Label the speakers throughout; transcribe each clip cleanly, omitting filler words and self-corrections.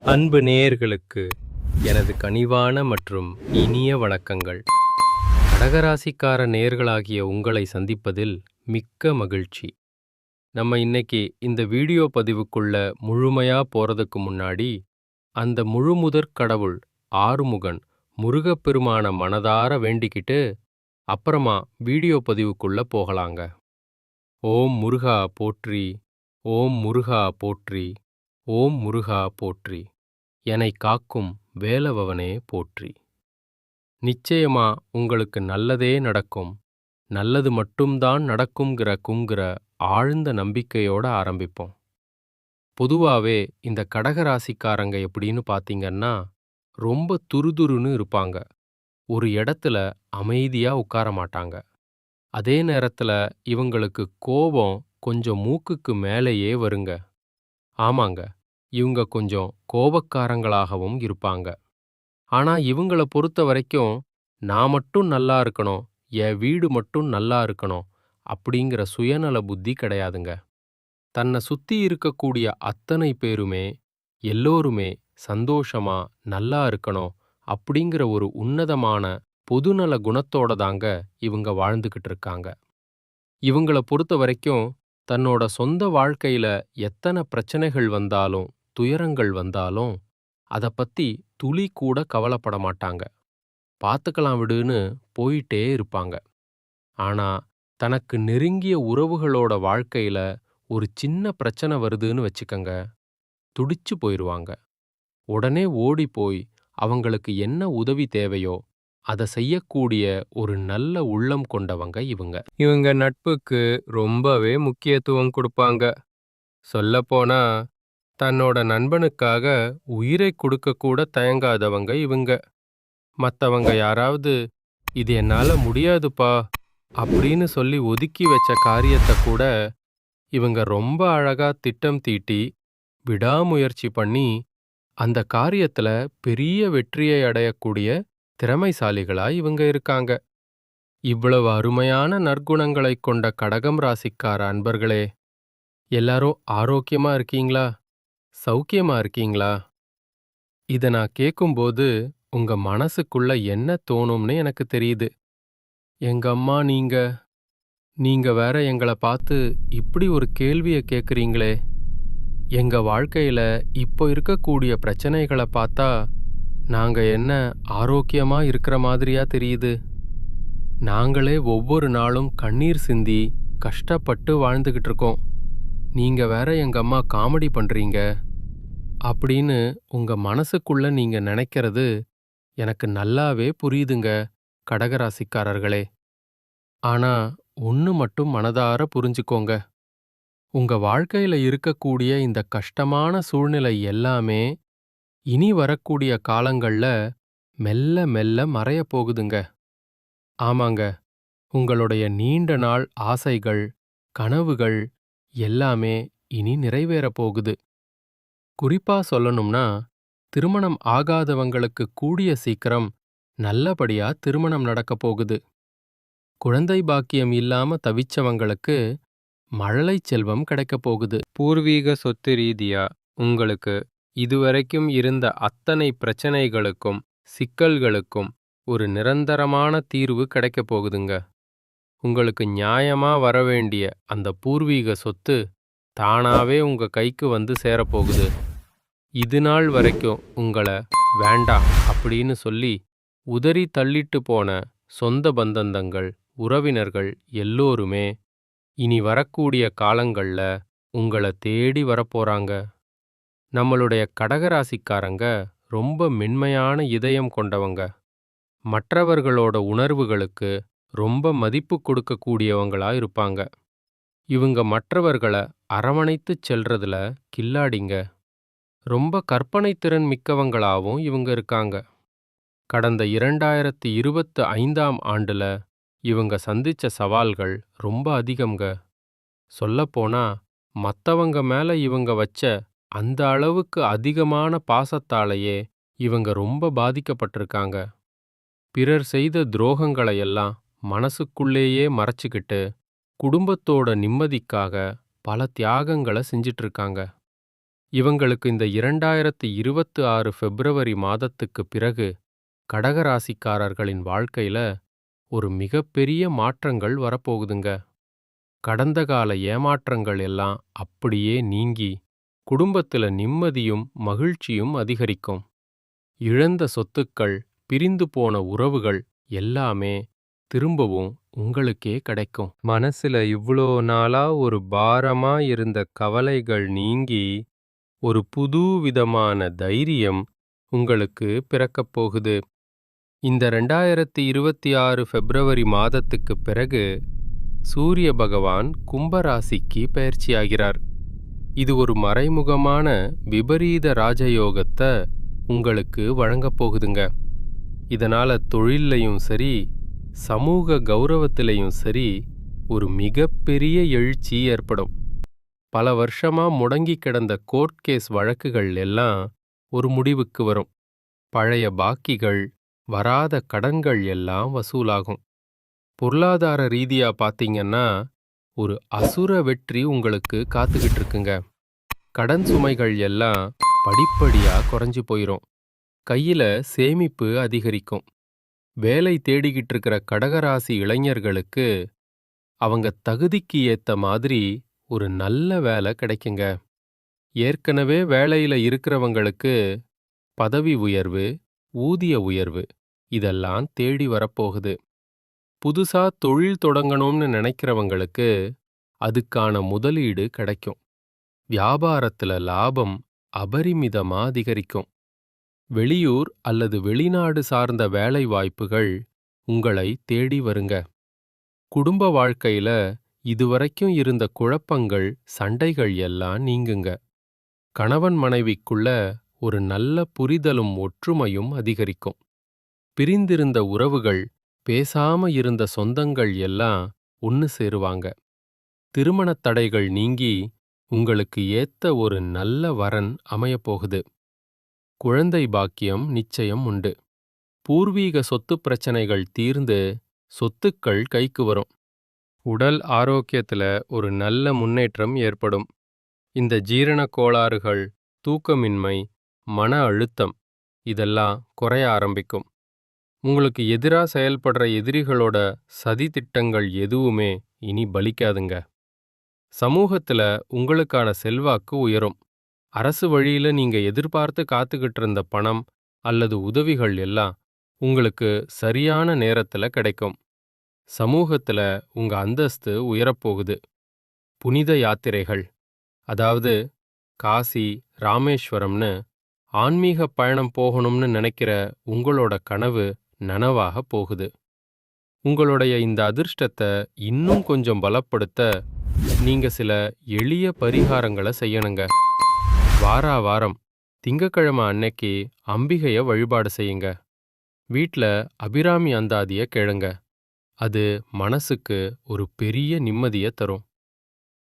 Speaker 1: அன்பு நேயர்களுக்கு எனது கனிவான மற்றும் இனிய வணக்கங்கள். கடகராசிக்கார நேயர்களாகிய உங்களை சந்திப்பதில் மிக்க மகிழ்ச்சி. நம்ம இன்னைக்கு இந்த வீடியோ பதிவுக்குள்ள முழுமையா போறதுக்கு முன்னாடி, அந்த முழுமுதற் கடவுள் ஆறுமுகன் முருகப்பெருமான மனதார வேண்டிக்கிட்டு அப்புறமா வீடியோ பதிவுக்குள்ள போகலாங்க. ஓம் முருகா போற்றி, ஓம் முருகா போற்றி, ஓம் முருகா போற்றி, என்னை காக்கும் வேலவனே போற்றி. நிச்சயமா உங்களுக்கு நல்லதே நடக்கும், நல்லது மட்டும்தான் நடக்குங்கிற ஆழ்ந்த நம்பிக்கையோட ஆரம்பிப்போம். பொதுவாவே இந்த கடகராசிக்காரங்க எப்படின்னு பார்த்தீங்கன்னா, ரொம்ப துருதுருன்னு இருப்பாங்க. ஒரு இடத்துல அமைதியா உட்கார மாட்டாங்க. அதே நேரத்துல இவங்களுக்கு கோபம் கொஞ்சம் மூக்குக்கு மேலேயே வருங்க. ஆமாங்க, இவங்க கொஞ்சம் கோபக்காரங்களாகவும் இருப்பாங்க. ஆனா இவங்கள பொறுத்த வரைக்கும், நான் மட்டும் நல்லா இருக்கணும், என் வீடு மட்டும் நல்லா இருக்கணும் அப்படிங்கிற சுயநல புத்தி கிடையாதுங்க. தன்னை சுத்தி இருக்கக்கூடிய அத்தனை பேருமே, எல்லோருமே சந்தோஷமா நல்லா இருக்கணும் அப்படிங்கிற ஒரு உன்னதமான பொதுநல குணத்தோட தாங்க இவங்க வாழ்ந்துகிட்டு இருக்காங்க. இவங்கள பொறுத்த வரைக்கும், தன்னோட சொந்த வாழ்க்கையில எத்தனை பிரச்சனைகள் வந்தாலும், துயரங்கள் வந்தாலும், அத பத்தி துளி கூட கவலைப்பட மாட்டாங்க. பார்த்துக்கலாம் விடுன்னு போயிட்டே இருப்பாங்க. ஆனா, தனக்கு நெருங்கிய உறவுகளோட வாழ்க்கையில ஒரு சின்ன பிரச்சனை வருதுன்னு வச்சுக்கங்க, துடிச்சு போயிருவாங்க. உடனே ஓடி போய் அவங்களுக்கு என்ன உதவி தேவையோ அதை செய்யக்கூடிய ஒரு நல்ல உள்ளம் கொண்டவங்க இவங்க. இவங்க நட்புக்கு ரொம்பவே முக்கியத்துவம் கொடுப்பாங்க. சொல்லப்போனா, தன்னோட நண்பனுக்காக உயிரை கொடுக்க கூட தயங்காதவங்க இவங்க. மத்தவங்க யாராவது இது என்னால முடியாதுப்பா அப்படின்னு சொல்லி ஒதுக்கி வச்ச காரியத்தை கூட இவங்க ரொம்ப அழகா திட்டம் தீட்டி விடாமுயற்சி பண்ணி அந்த காரியத்துல பெரிய வெற்றியை அடையக்கூடிய திறமைசாலிகளா இவங்க இருக்காங்க. இவ்வளவு அருமையான நற்குணங்களைக் கொண்ட கடகம் ராசிக்கார அன்பர்களே, எல்லாரும் ஆரோக்கியமா இருக்கீங்களா? சௌக்கியமா இருக்கீங்களா? இத நான் கேட்கும்போது உங்க மனசுக்குள்ள என்ன தோணும்னு எனக்கு தெரியுது. எங்க அம்மா நீங்க வேற எங்கள பார்த்து இப்படி ஒரு கேள்விய கேட்குறீங்களே. எங்க வாழ்க்கையில இப்போ இருக்கக்கூடிய பிரச்சனைகள பார்த்தா, நாங்க என்ன ஆரோக்கியமா இருக்கிற மாதிரியா தெரியுது? நாங்களே ஒவ்வொரு நாளும் கண்ணீர் சிந்தி கஷ்டப்பட்டு வாழ்ந்துகிட்டு இருக்கோம். நீங்க வேற எங்க அம்மா காமெடி பண்றீங்க அப்படின்னு உங்க மனசுக்குள்ள நீங்க நினைக்கிறது எனக்கு நல்லாவே புரியுதுங்க, கடகராசிக்காரர்களே. ஆனா ஒண்ணு மட்டும் மனதார புரிஞ்சுக்கோங்க. உங்க வாழ்க்கையில இருக்கக்கூடிய இந்த கஷ்டமான சூழ்நிலை எல்லாமே இனி வரக்கூடிய காலங்கள்ல மெல்ல மெல்ல மறையப் போகுதுங்க. ஆமாங்க, உங்களுடைய நீண்ட நாள் ஆசைகள், கனவுகள் எல்லாமே இனி நிறைவேறப் போகுது. குறிப்பா சொல்லணும்னா, திருமணம் ஆகாதவங்களுக்கு கூடிய சீக்கிரம் நல்லபடியா திருமணம் நடக்கப் போகுது. குழந்தை பாக்கியம் இல்லாம தவிச்சவங்களுக்கு மழலைச் செல்வம் கிடைக்கப் போகுது. பூர்வீக சொத்து ரீதியா உங்களுக்கு இதுவரைக்கும் இருந்த அத்தனை பிரச்சனைகளுக்கும் சிக்கல்களுக்கும் ஒரு நிரந்தரமான தீர்வு கிடைக்கப் போகுதுங்க. உங்களுக்கு நியாயமா வரவேண்டிய அந்த பூர்வீக சொத்து தானாவே உங்க கைக்கு வந்து சேரப்போகுது. இது நாள் வரைக்கும் உங்கள வேண்டாம் அப்படின்னு சொல்லி உதறி தள்ளிட்டு போன சொந்த பந்தங்கள், உறவினர்கள் எல்லோருமே இனி வரக்கூடிய காலங்கள்ல உங்கள தேடி வரப்போறாங்க. நம்மளுடைய கடகராசிக்காரங்க ரொம்ப மென்மையான இதயம் கொண்டவங்க. மற்றவர்களோட உணர்வுகளுக்கு ரொம்ப மதிப்பு கொடுக்கக்கூடியவங்களா இருப்பாங்க. இவங்க மற்றவர்கள அரவணைத்துச் செல்றதுல கில்லாடிங்க. ரொம்ப கற்பனைத்திறன் மிக்கவங்களாவும் இவங்க இருக்காங்க. கடந்த 2025ஆம் ஆண்டுல இவங்க சந்திச்ச சவால்கள் ரொம்ப அதிகம்ங்க. சொல்லப்போனா, மத்தவங்க மேல இவங்க வச்ச அந்த அளவுக்கு அதிகமான பாசத்தாலேயே இவங்க ரொம்ப பாதிக்கப்பட்டிருக்காங்க. பிறர் செய்த துரோகங்களையெல்லாம் மனசுக்குள்ளேயே மறைச்சுக்கிட்டு, குடும்பத்தோட நிம்மதிக்காக பல தியாகங்களை செஞ்சிட்டு இருக்காங்க. இவங்களுக்கு இந்த 2026 பிப்ரவரி மாதத்துக்குப் பிறகு கடகராசிக்காரர்களின் வாழ்க்கையில ஒரு மிகப்பெரிய மாற்றங்கள் வரப்போகுதுங்க. கடந்த கால ஏமாற்றங்கள் எல்லாம் அப்படியே நீங்கி குடும்பத்துல நிம்மதியும் மகிழ்ச்சியும் அதிகரிக்கும். இழந்த சொத்துக்கள், பிரிந்து போன உறவுகள் எல்லாமே திரும்பவும் உங்களுக்கே கிடைக்கும். மனசுல இவ்ளோ நாளா ஒரு பாரமா இருந்த கவலைகள் நீங்கி ஒரு புது விதமான தைரியம் உங்களுக்கு பிறக்கப் போகுது. இந்த 2026 பிப்ரவரி மாதத்துக்குப் பிறகு சூரிய பகவான் கும்பராசிக்கு பெயர்ச்சியாகிறார். இது ஒரு மறைமுகமான விபரீத ராஜயோகத்த உங்களுக்கு வழங்கப் போகுதுங்க. இதனால தொழில்லையும் சரி, சமூக கௌரவத்திலையும் சரி ஒரு மிகப்பெரிய எழுச்சி ஏற்படும். பல வருஷமா முடங்கி கிடந்த கோர்ட் கேஸ் வழக்குகள் எல்லாம் ஒரு முடிவுக்கு வரும். பழைய பாக்கிகள், வராத கடன்கள் எல்லாம் வசூலாகும். பொருளாதார ரீதியா பாத்தீங்கன்னா ஒரு அசுர வெற்றி உங்களுக்கு காத்துக்கிட்டு இருக்குங்க. கடன் சுமைகள் எல்லாம் படிப்படியா குறைஞ்சு போயிரும். கையில சேமிப்பு அதிகரிக்கும். வேலை தேடிக்கிட்டு இருக்கிற கடகராசி இளைஞர்களுக்கு அவங்க தகுதிக்கு ஏத்த மாதிரி ஒரு நல்ல வேலை கிடைக்குங்க. ஏற்கனவே வேலையில இருக்கிறவங்களுக்கு பதவி உயர்வு, ஊதிய உயர்வு இதெல்லாம் தேடி வரப்போகுது. புதுசா தொழில் தொடங்கணும்னு நினைக்கிறவங்களுக்கு அதுக்கான முதலீடு கிடைக்கும். வியாபாரத்துல லாபம் அபரிமிதமா அதிகரிக்கும். வெளியூர் அல்லது வெளிநாடு சார்ந்த வேலை வாய்ப்புகள் உங்களை தேடி வருங்க. குடும்ப வாழ்க்கையில இதுவரைக்கும் இருந்த குழப்பங்கள், சண்டைகள் எல்லாம் நீங்குங்க. கணவன் மனைவிக்குள்ள ஒரு நல்ல புரிதலும் ஒற்றுமையும் அதிகரிக்கும். பிரிந்திருந்த உறவுகள், பேசாம இருந்த சொந்தங்கள் எல்லாம் ஒன்னு சேருவாங்க. திருமணத் தடைகள் நீங்கி உங்களுக்கு ஏத்த ஒரு நல்ல வரன் அமையப்போகுது. குழந்தை பாக்கியம் நிச்சயம் உண்டு. பூர்வீக சொத்து பிரச்சனைகள் தீர்ந்து சொத்துக்கள் கைக்கு வரும். உடல் ஆரோக்கியத்துல ஒரு நல்ல முன்னேற்றம் ஏற்படும். இந்த ஜீரண கோளாறுகள், தூக்கமின்மை, மன அழுத்தம் இதெல்லாம் குறைய ஆரம்பிக்கும். உங்களுக்கு எதிரா செயல்படுற எதிரிகளோட சதி திட்டங்கள் எதுவுமே இனி பலிக்காதுங்க. சமூகத்துல உங்களுக்கான செல்வாக்கு உயரும். அரசு வழியில நீங்க எதிர்பார்த்து காத்துக்கிட்டு இருந்த பணம் அல்லது உதவிகள் எல்லாம் உங்களுக்கு சரியான நேரத்துல கிடைக்கும். சமூகத்துல உங்க அந்தஸ்து உயரப்போகுது. புனித யாத்திரைகள், அதாவது காசி, ராமேஸ்வரம்னு ஆன்மீக பயணம் போகணும்னு நினைக்கிற உங்களோட கனவு நனவாக போகுது. உங்களுடைய இந்த அதிர்ஷ்டத்தை இன்னும் கொஞ்சம் பலப்படுத்த நீங்க சில எளிய பரிகாரங்களை செய்யணுங்க. வாரா வாரம் திங்கக்கிழமை அன்னைக்கு அம்பிகைய வழிபாடு செய்யுங்க. வீட்ல அபிராமி அந்தாதிய கேளுங்க. அது மனசுக்கு ஒரு பெரிய நிம்மதியை தரும்.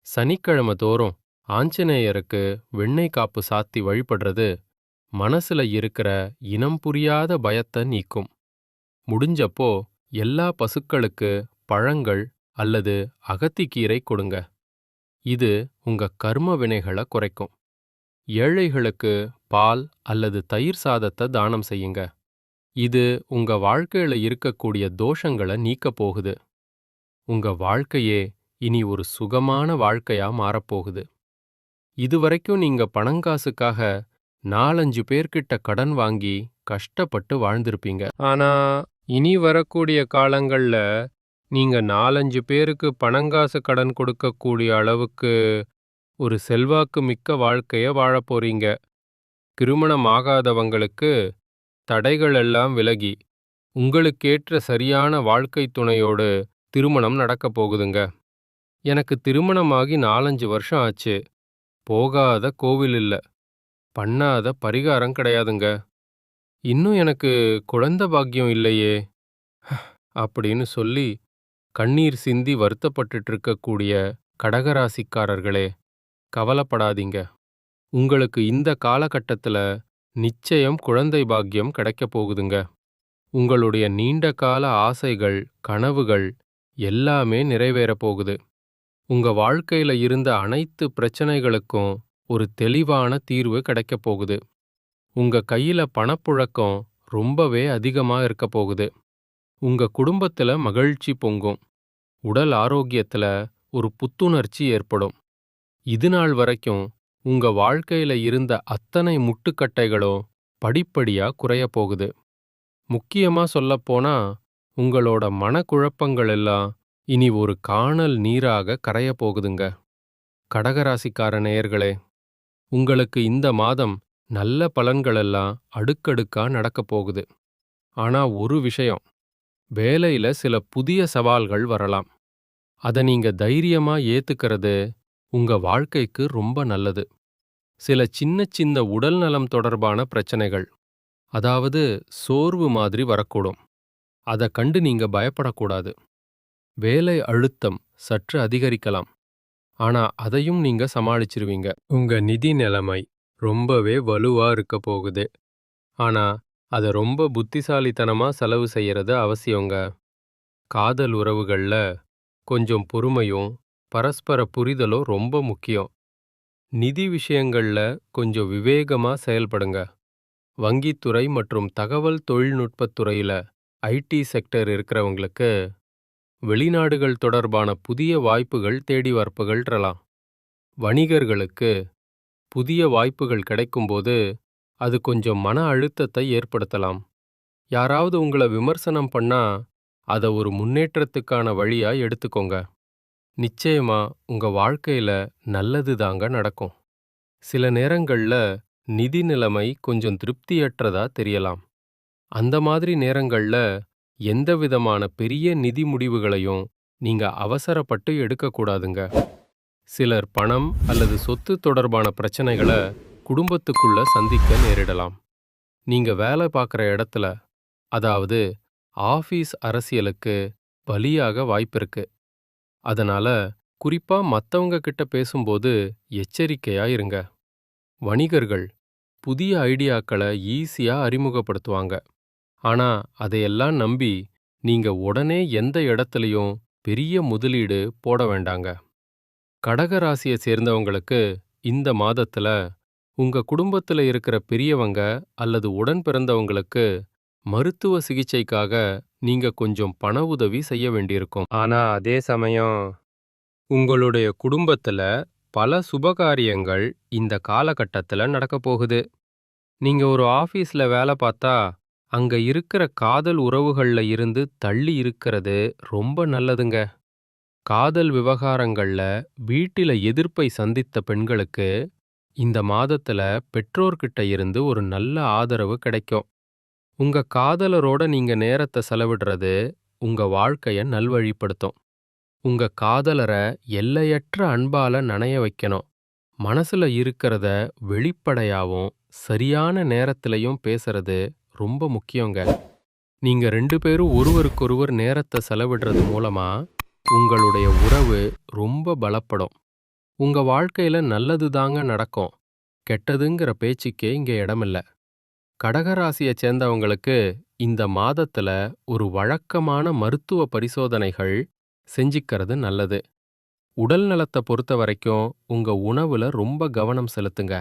Speaker 1: சனிக்கிழமை தோறும் ஆஞ்சநேயருக்கு வெண்ணெய் காப்பு சாத்தி வழிபடுறது மனசுல இருக்கிற இனம் புரியாத பயத்தை நீக்கும். முடிஞ்சப்போ எல்லா பசுக்களுக்கு பழங்கள் அல்லது அகத்திக்கீரை கொடுங்க. இது உங்க கர்ம வினைகளை குறைக்கும். ஏழைகளுக்கு பால் அல்லது தயிர் சாதத்தை தானம் செய்யுங்க. இது உங்க வாழ்க்கையில இருக்கக்கூடிய தோஷங்களை நீக்கப் போகுது. உங்க வாழ்க்கையே இனி ஒரு சுகமான வாழ்க்கையா மாறப்போகுது. இதுவரைக்கும் நீங்க பணங்காசுக்காக 4-5 பேர்கிட்ட கடன் வாங்கி கஷ்டப்பட்டு வாழ்ந்திருப்பீங்க. ஆனா இனி வரக்கூடிய காலங்கள்ல நீங்க 4-5 பேருக்கு பணங்காசு கடன் கொடுக்கக்கூடிய அளவுக்கு ஒரு செல்வாக்கு மிக்க வாழ்க்கைய வாழப் போறீங்க. திருமணம் ஆகாதவங்களுக்கு தடைகள் எல்லாம் விலகி உங்களுக்கேற்ற சரியான வாழ்க்கை துணையோடு திருமணம் நடக்கப் போகுதுங்க. எனக்கு திருமணமாகி 4-5 வருஷம் ஆச்சு. போகாத கோவில் இல்ல, பண்ணாத பரிகாரம் கிடையாதுங்க. இன்னும் எனக்கு குழந்தை பாக்கியம் இல்லையே அப்படின்னு சொல்லி கண்ணீர் சிந்தி வருத்தப்பட்டுட்டு இருக்கக்கூடிய கடகராசிக்காரர்களே, கவலைப்படாதீங்க. உங்களுக்கு இந்த காலகட்டத்துல நிச்சயம் குழந்தை பாக்கியம் கிடைக்கப் போகுதுங்க. உங்களுடைய நீண்ட கால ஆசைகள், கனவுகள் எல்லாமே நிறைவேறப் போகுது. உங்க வாழ்க்கையில இருந்த அனைத்து பிரச்சனைகளுக்கும் ஒரு தெளிவான தீர்வு கிடைக்கப் போகுது. உங்க கையில பணப்புழக்கம் ரொம்பவே அதிகமா இருக்கப் போகுது. உங்க குடும்பத்துல மகிழ்ச்சி பொங்கும். உடல் ஆரோக்கியத்துல ஒரு புத்துணர்ச்சி ஏற்படும். இதுநாள் வரைக்கும் உங்க வாழ்க்கையில இருந்த அத்தனை முட்டுக்கட்டைகளும் படிப்படியா குறையப் போகுது. முக்கியமா சொல்லப்போனா, உங்களோட மனக்குழப்பங்கள் எல்லாம் இனி ஒரு கானல் நீராக கரையப் போகுதுங்க. கடகராசிக்கார நேயர்களே, உங்களுக்கு இந்த மாதம் நல்ல பலன்களெல்லாம் அடுக்கடுக்கா நடக்கப் போகுது. ஆனா ஒரு விஷயம், வேலையில சில புதிய சவால்கள் வரலாம். அத நீங்க தைரியமா ஏத்துக்கிறது உங்க வாழ்க்கைக்கு ரொம்ப நல்லது. சில சின்ன சின்ன உடல்நலம் தொடர்பான பிரச்சனைகள், அதாவது சோர்வு மாதிரி வரக்கூடும். அத கண்டு நீங்க பயப்படக்கூடாது. வேலை அழுத்தம் சற்று அதிகரிக்கலாம். ஆனா அதையும் நீங்க சமாளிச்சிருவீங்க. உங்க நிதி நிலைமை ரொம்பவே வலுவா இருக்க போகுது. ஆனா அத ரொம்ப புத்திசாலித்தனமா செலவு செய்யறது அவசியங்க. காதல் உறவுகள்ல கொஞ்சம் பொறுமையும் பரஸ்பர புரிதலும் ரொம்ப முக்கியம். நிதி விஷயங்கள்ல கொஞ்சம் விவேகமா செயல்படுங்க. வங்கித்துறை மற்றும் தகவல் தொழில்நுட்பத் துறையில ஐடி செக்டர் இருக்கிறவங்களுக்கு வெளிநாடுகள் தொடர்பான புதிய வாய்ப்புகள் தேடி வரலாம். வணிகர்களுக்கு புதிய வாய்ப்புகள் கிடைக்கும்போது அது கொஞ்சம் மன அழுத்தத்தை ஏற்படுத்தலாம். யாராவது உங்களை விமர்சனம் பண்ணா அதை ஒரு முன்னேற்றத்துக்கான வழியா எடுத்துக்கோங்க. நிச்சயமா உங்க வாழ்க்கையில நல்லது தாங்க நடக்கும். சில நேரங்கள்ல நிதி நிலைமை கொஞ்சம் திருப்தியற்றதா தெரியலாம். அந்த மாதிரி நேரங்கள்ல எந்த விதமான பெரிய நிதி முடிவுகளையும் நீங்க அவசரப்பட்டு எடுக்கக்கூடாதுங்க. சிலர் பணம் அல்லது சொத்து தொடர்பான பிரச்சனைகளை குடும்பத்துக்குள்ள சந்திக்க நேரிடலாம். நீங்க வேலை பார்க்குற இடத்துல, அதாவது ஆபீஸ் அரசியலுக்கு பலியாக வாய்ப்பிருக்கு. அதனால குறிப்பா மத்தவங்க கிட்ட பேசும்போது எச்சரிக்கையா இருங்க. வணிகர்கள் புதிய ஐடியாக்களை ஈஸியா அறிமுகப்படுத்துவாங்க. ஆனா அதையெல்லாம் நம்பி நீங்க உடனே எந்த இடத்துலயும் பெரிய முதலீடு போட வேண்டாங்க. கடக ராசியை சேர்ந்தவங்களுக்கு இந்த மாதத்துல உங்க குடும்பத்துல இருக்கிற பெரியவங்க அல்லது உடன் பிறந்தவங்களுக்கு மருத்துவ சிகிச்சைக்காக நீங்க கொஞ்சம் பண உதவி செய்ய வேண்டியிருக்கும். ஆனா அதே சமயம் உங்களுடைய குடும்பத்துல பல சுபகாரியங்கள் இந்த காலகட்டத்துல நடக்க போகுது. நீங்க ஒரு ஆபீஸ்ல வேலை பார்த்தா அங்க இருக்கிற காதல் உறவுகள்ல இருந்து தள்ளி இருக்கிறது ரொம்ப நல்லதுங்க. காதல் விவகாரங்கள்ல வீட்டில எதிர்ப்பை சந்தித்த பெண்களுக்கு இந்த மாதத்துல பெற்றோர்கிட்ட இருந்து ஒரு நல்ல ஆதரவு கிடைக்கும். உங்க காதலரோட நீங்க நேரத்தை செலவிடுறது உங்க வாழ்க்கைய நல்வழிப்படுத்தும். உங்க காதலரை எல்லையற்ற அன்பால நனைய வைக்கணும். மனசுல இருக்கிறத வெளிப்படையாவும் சரியான நேரத்திலையும் பேசுறது ரொம்ப முக்கியங்க. நீங்க 2 பேரும் ஒருவருக்கொருவர் நேரத்தை செலவிடுறது மூலமா உங்களுடைய உறவு ரொம்ப பலப்படும். உங்க வாழ்க்கையில நல்லது தாங்க நடக்கும். கெட்டதுங்கிற பேச்சுக்கே இங்க இடமில்ல. கடகராசியை சேர்ந்தவங்களுக்கு இந்த மாதத்துல ஒரு வழக்கமான மருத்துவ பரிசோதனைகள் செஞ்சிக்கிறது நல்லது. உடல் நலத்தை பொறுத்த வரைக்கும் உங்க உணவுல ரொம்ப கவனம் செலுத்துங்க.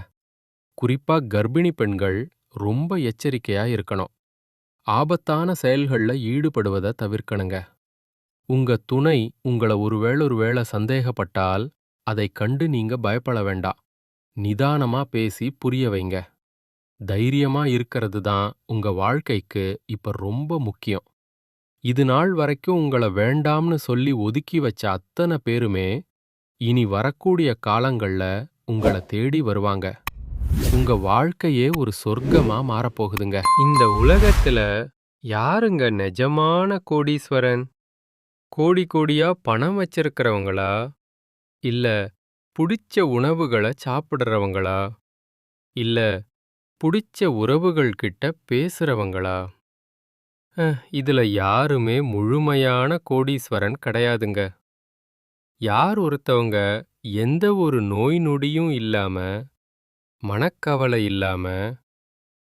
Speaker 1: குறிப்பா கர்ப்பிணி பெண்கள் ரொம்ப எச்சரிக்கையா இருக்கணும். ஆபத்தான செயல்கள்ல ஈடுபடுவதை தவிர்க்கணுங்க. உங்க துணை உங்கள ஒருவேளை சந்தேகப்பட்டால் அதை கண்டு நீங்க பயப்பட வேண்டாம். நிதானமா பேசி புரிய வைங்க. தைரியமா இருக்கிறது தான் உங்க வாழ்க்கைக்கு இப்ப ரொம்ப முக்கியம். இது நாள் வரைக்கும் உங்கள வேண்டாம்னு சொல்லி ஒதுக்கி வச்ச அத்தனை பேருமே இனி வரக்கூடிய காலங்கள்ல உங்கள தேடி வருவாங்க. உங்க வாழ்க்கையே ஒரு சொர்க்கமா மாறப்போகுதுங்க. இந்த உலகத்துல யாருங்க நிஜமான கோடீஸ்வரன்? கோடி கோடியா பணம் வச்சிருக்கிறவங்களா? இல்ல புடிச்ச உணவுகளை சாப்பிடுறவங்களா? இல்ல புடிச்ச உறவுகள் கிட்ட பேசுறவங்களா? இதுல யாருமே முழுமையான கோடீஸ்வரன் கிடையாதுங்க. யார் ஒருத்தவங்க எந்த ஒரு நோய் நொடியும் இல்லாம, மனக்கவலை இல்லாம,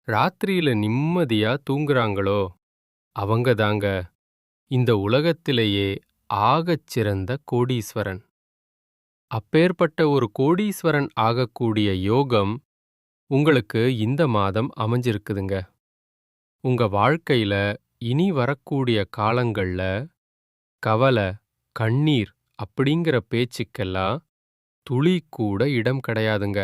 Speaker 1: ராத்திரியில நிம்மதியா தூங்குறாங்களோ அவங்க தாங்க இந்த உலகத்திலேயே ஆகச் சிறந்த கோடீஸ்வரன். அப்பேற்பட்ட ஒரு கோடீஸ்வரன் ஆகக்கூடிய யோகம் உங்களுக்கு இந்த மாதம் அமைஞ்சிருக்குதுங்க. உங்க வாழ்க்கையில இனி வரக்கூடிய காலங்கள்ல கவலை, கண்ணீர் அப்படிங்கிற பேச்சுக்கெல்லாம் துளி கூட இடம் கிடையாதுங்க.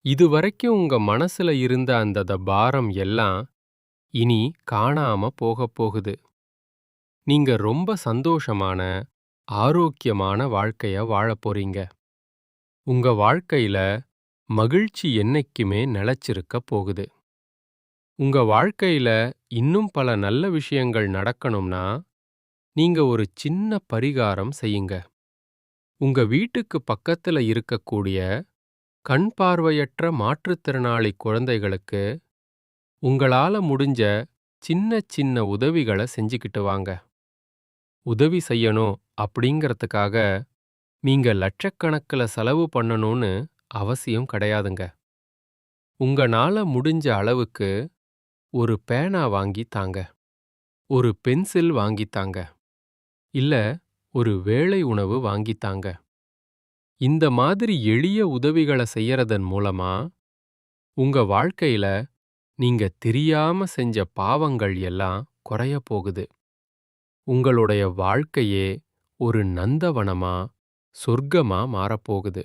Speaker 1: இதுவரைக்கும் உங்க மனசுல இருந்த அந்த பாரம் எல்லாம் இனி காணாம போகப் போகுது. நீங்க ரொம்ப சந்தோஷமான, ஆரோக்கியமான வாழ்க்கைய வாழப் போறீங்க. உங்க வாழ்க்கையில மகிழ்ச்சி என்னைக்குமே நிலைச்சிருக்கப் போகுது. உங்க வாழ்க்கையில இன்னும் பல நல்ல விஷயங்கள் நடக்கணும்னா, நீங்க ஒரு சின்ன பரிகாரம் செய்யுங்க. உங்க வீட்டுக்கு பக்கத்துல இருக்கக்கூடிய கண் பார்வையற்ற மாற்றுத்திறனாளி குழந்தைகளுக்கு உங்களால முடிஞ்ச சின்ன சின்ன உதவிகளை செஞ்சுக்கிட்டு வாங்க. உதவி செய்யணும் அப்படிங்கறதுக்காக நீங்க லட்சக்கணக்குல செலவு பண்ணணும்னு அவசியம் கிடையாதுங்க. உங்கனால முடிஞ்ச அளவுக்கு ஒரு பேனா வாங்கி தாங்க, ஒரு பென்சில் வாங்கி தாங்க, இல்ல ஒரு வேளை உணவு வாங்கி தாங்க. இந்த மாதிரி எளிய உதவிகளை செய்யறதன் மூலமா உங்க வாழ்க்கையில நீங்க தெரியாம செஞ்ச பாவங்கள் எல்லாம் குறையப் போகுது. உங்களுடைய வாழ்க்கையே ஒரு நந்தவனமா, சொர்க்கமா மாறப்போகுது.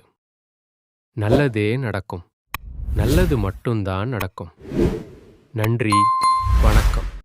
Speaker 1: நல்லதே நடக்கும். நல்லது மட்டும்தான் நடக்கும். நன்றி.